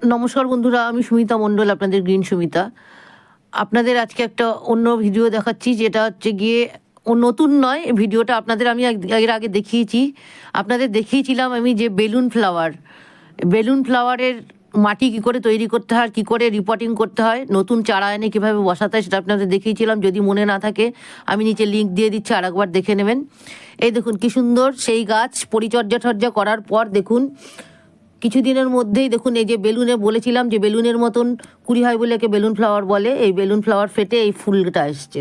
নমস্কার বন্ধুরা, আমি সুমিতা মণ্ডল, আপনাদের গ্রিন সুমিতা। আপনাদের আজকে একটা অন্য ভিডিও দেখাচ্ছি, যেটা হচ্ছে গিয়ে নতুন নয়। ভিডিওটা আপনাদের আমি এর আগে দেখিয়েছি। আপনাদের দেখিয়েছিলাম আমি যে বেলুন ফ্লাওয়ারের মাটি কী করে তৈরি করতে হয়, কী করে রিপোর্টিং করতে হয়, নতুন চারা এনে কীভাবে বসাতে হয়, সেটা আপনাদের দেখিয়েছিলাম। যদি মনে না থাকে আমি নিচে লিঙ্ক দিয়ে দিচ্ছি, আর একবার দেখে নেবেন। এই দেখুন কী সুন্দর সেই গাছ পরিচর্যা করার পর দেখুন কিছুদিনের মধ্যেই দেখুন এই যে বেলুনে বলেছিলাম যে বেলুনের মতন কুড়ি হয় বলে একে বেলুন ফ্লাওয়ার বলে। এই বেলুন ফ্লাওয়ার ফেটে এই ফুলটা এসছে।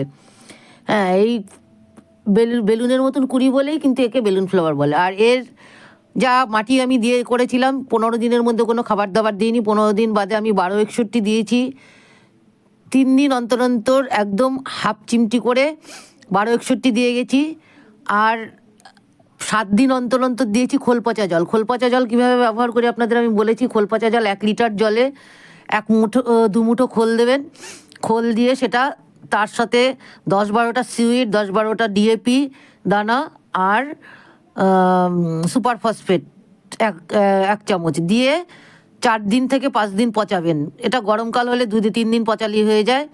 হ্যাঁ, এই বেলুনের মতন কুড়ি বলেই কিন্তু একে বেলুন ফ্লাওয়ার বলে। আর এর যা মাটি আমি দিয়ে করেছিলাম, 15 দিনের মধ্যে কোনো খাবার দাবার দিইনি। 15 দিন বাদে আমি 1261 দিয়েছি। 3 দিন অন্তর অন্তর একদম হাফ চিমটি করে 1261 দিয়ে গেছি। আর 7 দিন অন্তর অন্তর দিয়েছি খোল পচা জল। খোল পচা জল কীভাবে ব্যবহার করি আপনাদের আমি বলেছি। খোল পচা জল 1 লিটার জলে 2 মুঠো খোল দেবেন। খোল দিয়ে সেটা তার সাথে 10-12টা সুইট, 10-12টা ডিএপি দানা আর সুপার ফসফেট 1 চামচ দিয়ে 4 দিন থেকে 5 দিন পচাবেন। এটা গরমকাল হলে 2-3 দিন পচালেই হয়ে যায়।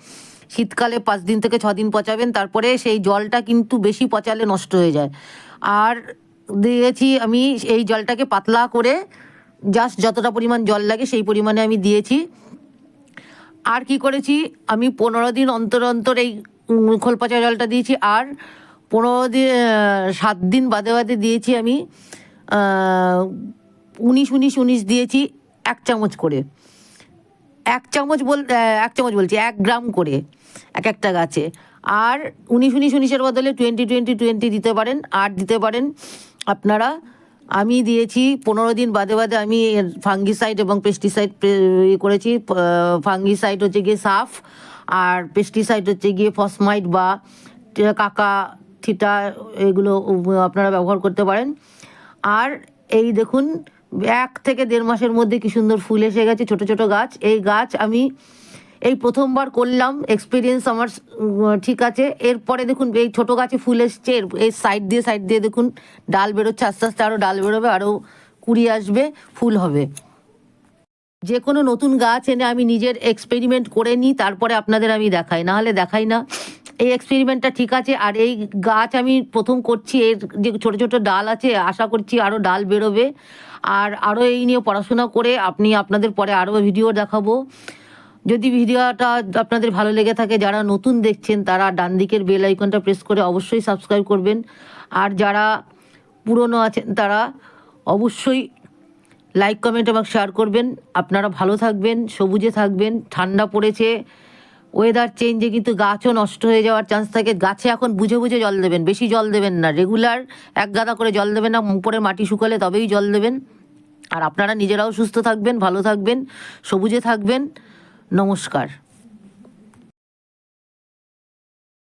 শীতকালে 5 দিন থেকে 6 দিন পচাবেন। তারপরে সেই জলটা কিন্তু বেশি পচালে নষ্ট হয়ে যায়। আর দিয়েছি আমি এই জলটাকে পাতলা করে, জাস্ট যতটা পরিমাণ জল লাগে সেই পরিমাণে আমি দিয়েছি। আর কি করেছি, আমি 15 দিন অন্তর অন্তর এই খোল পচা জলটা দিয়েছি। আর 7 দিন বাদে বাদে দিয়েছি আমি 19 দিয়েছি 1 চামচ করে। 1 চামচ বলছি 1 গ্রাম করে একটা গাছে। আর 19 বদলে 20 দিতে পারেন, 8 দিতে পারেন আপনারা। আমি দিয়েছি 15 দিন বাদে বাদে আমি ফাঙ্গিসাইড এবং পেস্টিসাইড করেছি। ফাঙ্গিসাইড হচ্ছে গিয়ে সাফ, আর পেস্টিসাইড হচ্ছে গিয়ে ফসমাইড বা কাকা থিটা, এগুলো আপনারা ব্যবহার করতে পারেন। আর এই দেখুন 1 থেকে 1.5 মাসের মধ্যে কি সুন্দর ফুল এসে গেছে, ছোট ছোট গাছ। এই গাছ আমি এই প্রথমবার করলাম, এক্সপিরিয়েন্স আমার ঠিক আছে। এরপরে দেখুন এই ছোটো গাছে ফুল এসছে, এই সাইড দিয়ে দেখুন ডাল বেরোচ্ছে, আস্তে আস্তে আরও ডাল বেরোবে, আরও কুড়ি আসবে, ফুল হবে। যে কোনো নতুন গাছ এনে আমি নিজের এক্সপেরিমেন্ট করে নিই, তারপরে আপনাদের আমি দেখাই, নাহলে দেখাই না। এই এক্সপেরিমেন্টটা ঠিক আছে। আর এই গাছ আমি প্রথম করছি, এর যে ছোটো ছোটো ডাল আছে, আশা করছি আরও ডাল বেরোবে। আর আরও এই নিয়ে পড়াশোনা করে আপনাদের পরে আরও ভিডিও দেখাবো। যদি ভিডিওটা আপনাদের ভালো লেগে থাকে, যারা নতুন দেখছেন তারা ডান দিকের বেল আইকনটা প্রেস করে অবশ্যই সাবস্ক্রাইব করবেন। আর যারা পুরনো আছেন তারা অবশ্যই লাইক, কমেন্ট এবং শেয়ার করবেন। আপনারা ভালো থাকবেন, সবুজে থাকবেন। ঠান্ডা পড়েছে, ওয়েদার চেঞ্জে কিন্তু গাছও নষ্ট হয়ে যাওয়ার চান্স থাকে। গাছে এখন বুঝে বুঝে জল দেবেন, বেশি জল দেবেন না। রেগুলার 1 গাদা করে জল দেবেন না, উপরে মাটি শুকালে তবেই জল দেবেন। আর আপনারা নিজেরাও সুস্থ থাকবেন, ভালো থাকবেন, সবুজে থাকবেন। নমস্কার।